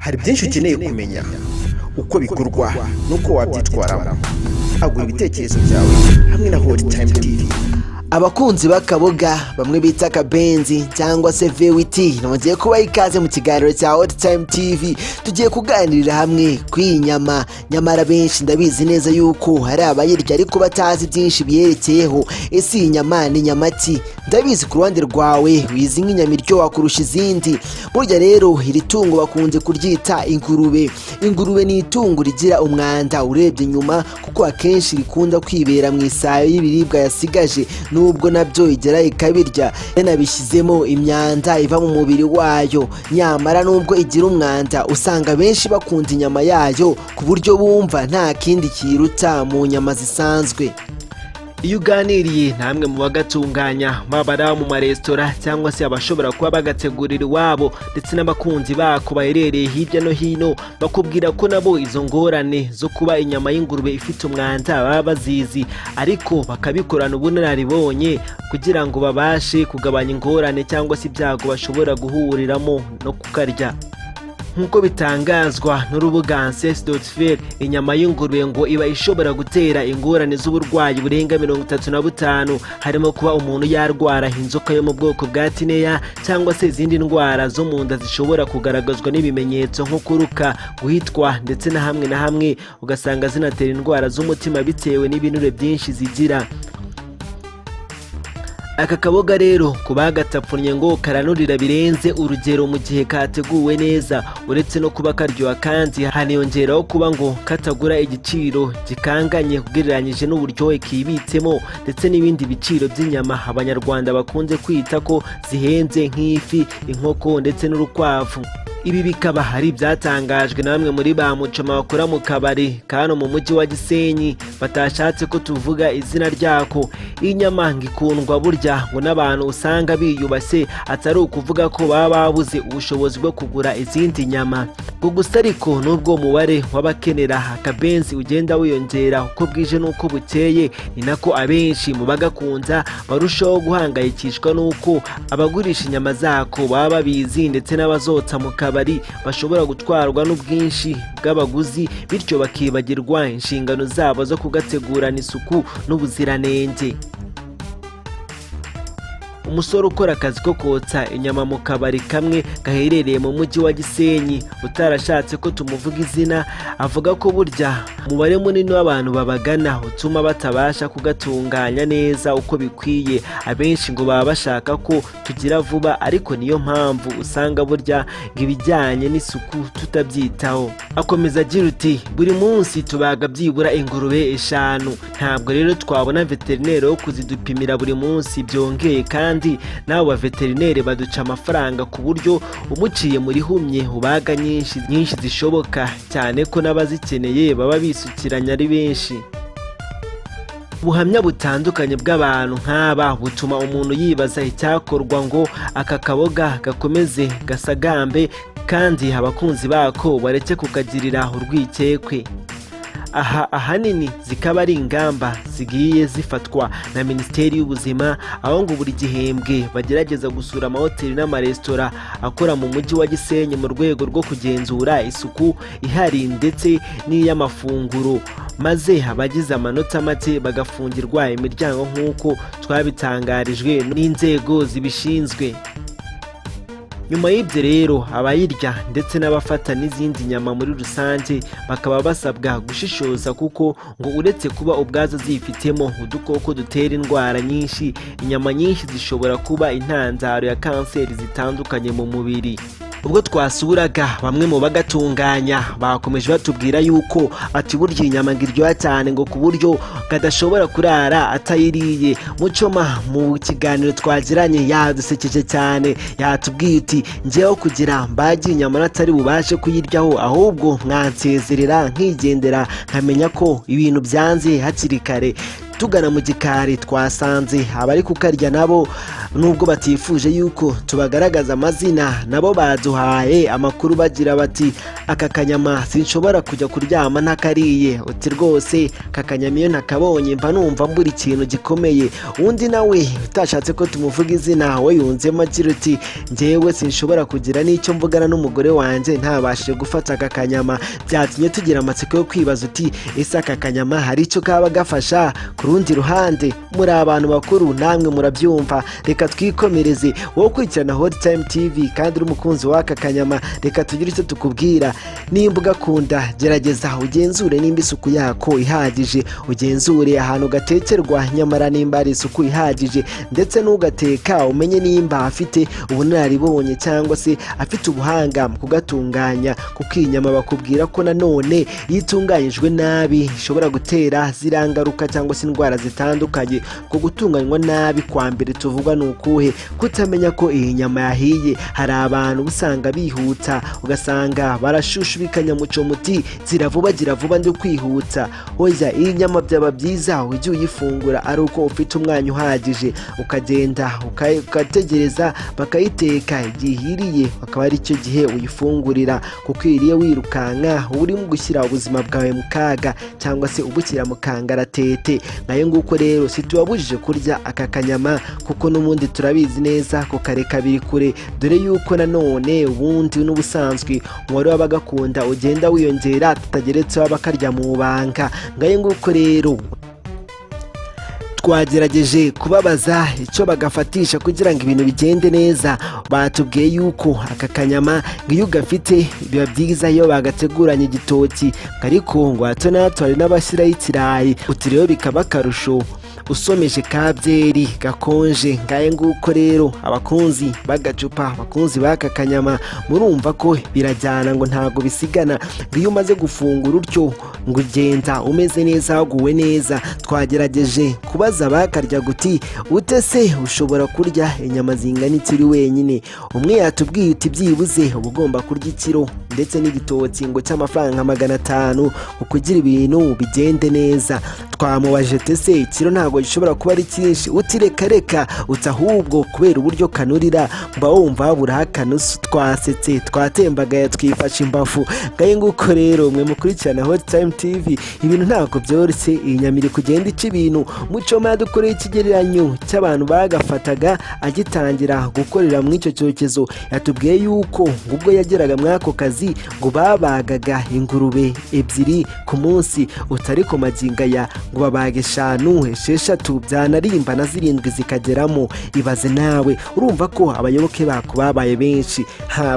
hari byinshi ukeneye kumenya uko bikorwa nuko wabyitwaramo. Agura ibitekerezo byawe hamwe na Hot Time TV. Abakunzi b'akaboga bamwe bita akabenzi cyangwa se VWT nongeye kubaha ikaze mu kiganiro cya Hot Time TV. Tugiye kuganirira hamwe kw'inyama, nyamara benshi ndabizi neza yuko hari abayirya ariko batazi byinshi biyerekeyeho. Ese inyama ni nyamati? Ndabizi ku ruhande rwawe wizi nk'inyama iryoha kurusha izindi. Burya rero iri tungo bakunze kuryita ingurube. Ingurube ni itungo rigira umwanda urebye inyuma kuko akenshi rikunda kwibera mu isayo y'ibiribwa yasigaje, nubwo nabyo igera ikabirya yanabishyizemo imyanda iva mu mubiri wayo. Nyamara nubwo igira umwanda usanga benshi bakunda inyama yayo ku buryo bumva nta kindi kiruta mu nyama zisanzwe. Iyo uganiriye namwe mu bagatunganya babara mu maresitora cyangwa se abashobora kuba bagategurira iwabo ndetse n'abakunzi bako baherereye hirya no hino, bakubwira ko nabo izo ngorane zo kuba inyama y'ingurube ifite umwanda baba bazizi, ariko bakabikorana ubunararibonye kugira ngo babashe kugabanya ingorane cyangwa se ibyago bashobora guhuriramo no kukarya. Nkuko bitangazwa n'urubuga Ancestry.fr, inyama y'ingurube ngo iba ishobora gutera ingorane z'uburwayi burenga 35, harimo kuba umuntu yarwara inzoka yo mu bwoko bwa tineya cyangwa se izindi ndwara zo mu nda zishobora kugaragazwa n'ibimenyetso nko kuruka, guhitwa ndetse na hamwe ugasanga zinatera indwara z'umutima bitewe n'ibinure byinshi zigira. Aka kaboga rero kubagatapfunye ngo karanurira birenze urugero mu gihe kateguwe neza. Uretse no kuba karyoha kandi haniyongeraho kuba ngo katagura igiciro gikanganye ugereranyije n'uburyohe kibitsemo ndetse n'ibindi biciro by'inyama abanyarwanda bakunze kwita ko zihenze nk'ifi, inkoko ndetse n'urukwavu. Ibi bikaba hari byatangajwe na bamwe muri ba mucoma bakora mu kabari kano mu mujyi wa Gisenyi batashatse ko tuvuga izina ryako. Inyama ngikundwa burya ngo n'abantu usanga biyubashye, atari ukuvuga ko baba babuze ubushobozi bwo kugura izindi nyama. Gusa ariko nubwo umubare w'abakenera akabenzi ugenda wiyongera uko bwije n'uko bukeye, ni nako abenshi mu bagakunda barushaho guhangayikishwa n'uko abagurisha inyama zako baba babizi ndetse n'abazotsa mu kabari bashobora gutwarwa n'ubwinshi bw'abaguzi, bityo bakibagirwa inshingano zabo zo kugategurana isuku n'ubuziranenge. Umusore ukora akazi ko kotsa inyama mu kabari kamwe gaherereye mu mujyi wa Gisenyi utarashatse ko tumuvuga izina, avuga ko burya umubare munini w'abantu babagana utuma batabasha kugatunganya neza uko bikwiye. Abenshi ngo baba bashaka ko tugira vuba, ariko niyo mpamvu usanga burya ngo ibijyanye n'isuku tutabyitaho. Akomeza agira uti buri munsi tubaga byibura ingurube 5, ntabwo rero twabona veterineri wo kuzidupimira buri munsi. Byongeye kandi nabo ba veterineri baduca amafaranga ku buryo umuciye muri humye ubaga nyinshi zishoboka, cyane ko n'abazikeneye baba bisukiranya ari benshi. Ubuhamya butandukanye bw'abantu nk'aba butuma umuntu yibaza icyakorwa ngo aka kaboga gakomeze gasagambe kandi abakunzi bako bareke kukagirira urwikekwe. Aha ahanini zikaba ari ingamba zigiye zifatwa na Minisiteri y'Ubuzima, aho ngo buri gihembwe bagerageza gusura amahoteli n'amaresitora akora mu mujyi wa Gisenyi mu rwego rwo kugenzura isuku ihari ndetse n'iy'amafunguro, maze abagize amanota make bagafungirwa imiryango nk'uko twabitangarijwe n'inzego zibishinzwe. Nyuma y'ibyo rero abayirya ndetse n'abafata n'izindi nyama muri rusange bakaba basabwa gushishoza, kuko ngo uretse kuba ubwazo zifitemo udukoko dutera indwara nyinshi, inyama nyinshi zishobora kuba intandaro ya kanseri zitandukanye mu mubiri. Ubwo twasuraga bamwe mu bagatunganya bakomeje batubwira yuko ati burya inyama ngiryoha cyane ngo ku buryo kadashobora kurara atayiriye. Mucoma mu kiganiro twagiranye yadusekeje cyane, yatubwiye uti njyewe kugira mbagi inyama natari bubashe kuyiryaho, ahubwo mwansezerera nkigendera nkamenya ko ibintu byanze hakiri kare. tugana mu gikari twasanze abari kukarya nabo nubwo batifuje yuko tubagaragaza amazina nabo baduhaye amakuru bagira bati aka kanyama sinshobora kujya kuryama ntakariye, uti rwose aka kanyama iyo ntakabonye mba numva mbura ikintu gikomeye. Undi nawe utashatse ko tumuvuga izina we yunzemo agira uti njyewe sinshobora kugira n'icyo mvugana n'umugore wanjye ntabashije gufata aka kanyama. Byatumye tugira amatsiko yo kwibaza uti ese aka kanyama hari icyo kaba gafasha? Ku rundi ruhande muri abantu bakuru namwe murabyumva, reka twikomereze. Wowe ukurikirana Hot Time TV kandi uri umukunzi w'aka kanyama, reka tugire icyo tukubwira. Nimba ugakunda gerageza ugenzure nimba isuku yako ihagije, ugenzure ahantu gatekerwa nyamara nimba ari isuku ihagije, ndetse n'ugateka umenye nimba afite ubunararibonye cyangwa se afite ubuhanga mu kugatunganya, kuko iyi nyama bakubwira ko nanone iyo itunganyijwe nabi ishobora gutera zirangaruka cyangwa se indwara zitandukanye. Ko gutunganywa nabi kwa mbere tuvuga ni ukuhe? Kutamenya ko iyi nyama yahiye. Hari abantu usanga bihuta ugasanga barashushubikanya muco muti ziravuba gira vuba ndi kwihuta. Oya, iyi nyama byaba byiza ujye uyifungura ari uko ufite umwanya uhagije, ukagenda ukategereza bakayiteka, igihe ihiriye akaba ari cyo gihe uyifungurira, kuko iriye wirukanka uba urimo gushyira ubuzima bwawe mu kaga cyangwa se ubukira mu kangaratete. Nayo nguko rero situbabujije kurya aka kanyama, kuko n'ubundi turabizi neza kukareka biri kure, dore yuko nanone ubundi n'ubusanzwe umubare w'abagakunda ugenda wiyongera tutageretseho abakarya mu banga. Ngayo nguko rero twagerageje kubabaza icyo bagafatisha kugira ngo ibintu bigende neza. Batubwiye yuko aka kanyama iyo ugafite biba byiza iyo bagateguranye igitoki, ariko ngo hato na hato hari n'abashyiraho ikirayi, uti rero bikaba akarusho usomeje ka byeri gakonje. Ngaye nguko rero abakunzi bagacupa, abakunzi b'aka kanyama, murumva ko birajyana ngo ntago bisigana. Iyo umaze gufungura utyo ngo ugenda umeze neza waguwe neza. Twagerageje kubaza bakarya guti ute se ushobora kurya inyama zingana iki uri wenyine? Umwe yatubwiye uti byibuze uba ugomba kurya ikiro ndetse n'igitoki ngo cy'amafaranga 500 kugira ibintu bigende neza. Twamubaje tese ikiro ntago gishobora kuba ari cyinshi, uti reka uti ahubwo kubera uburyo kanurira mba wumva habura akanusu. Twasetse twatembagaye twifashe imbafu. Ngaye nguko rero mwe mukurikirana Hot Time TV, ibintu ntabwo byoroshye. Iyi nyama iri kugenda ica ibintu. Mucoma yadukoreye ikigereranyo cy'abantu bagafataga agitangira gukorera mu icyo cyokezo. Yatubwiye yuko ubwo yageraga muri ako kazi ngo babagaga ingurube 2 ku munsi, utari ku magingaya ngo babage 5, 6 byanarimba na 7 zikageramo. Ibaze nawe, urumva ko abayoboke bako babaye benshi.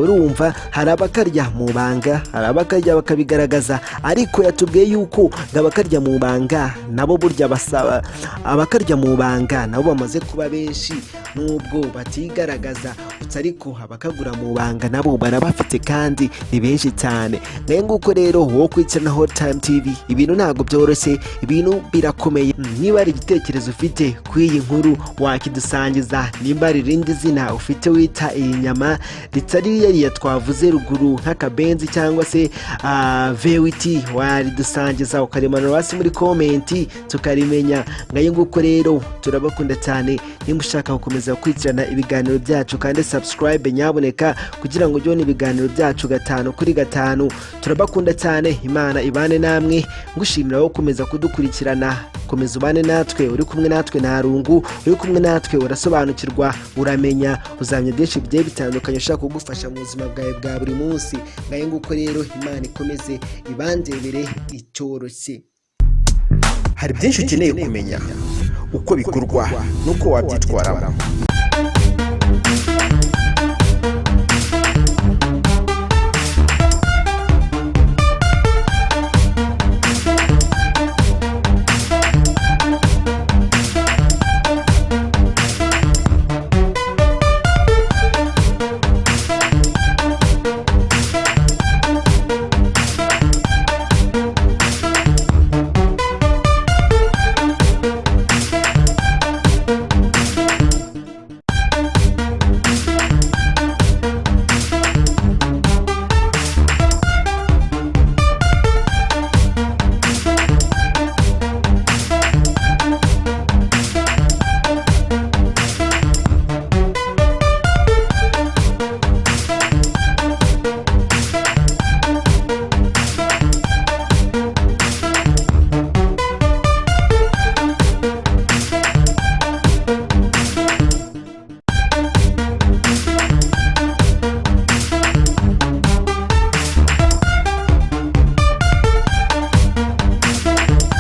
Urumva hari abakarya mu banga, hari abakarya bakabigaragaza, ariko yatubwiye yuko abakarya mu banga nabo burya basaba abakarya mu banga nabo bamaze kuba benshi nubwo batigaragaza, ariko abakagura mu banga nabo barabafite kandi ni benshi cyane. Ngaye nguko rero wowe kwicana Hot Time TV, ibintu ntago byoroshye, ibintu birakomeye. Niba ari igitekerezo ufite kuri iyi nkuru wakidusangiza, nimba ari irindi zina ufite wita iyi nyama ritari yariya twavuze ruguru nk'akabenzi cyangwa se VWT, waridusangiza ukaremanura hasi muri komenti tukarimenya. Ngaye nguko rero turabakunda cyane. Nimba ushaka gukomeza gukurikirana ibiganiro byacu kandi subscribe nyaboneka kugira ngo ujye ibiganiro byacu 5 kuri 5. Turabakunda cyane, Imana ibane namwe. Ngushimira wo komeza kudukurikirana, komeza ubane natwe, uri kumwe natwe nta rungu, uri kumwe natwe urasobanukirwa, uramenya, uzamenya byinshi bigiye bitandukanye ushaka kugufasha mu buzima bwawe bwa buri munsi. Ngaye nguko rero Imana ikomeze ibandebere icyoroshye. Hari byinshi ukeneye kumenya uko bikorwa nuko wabyitwaramo.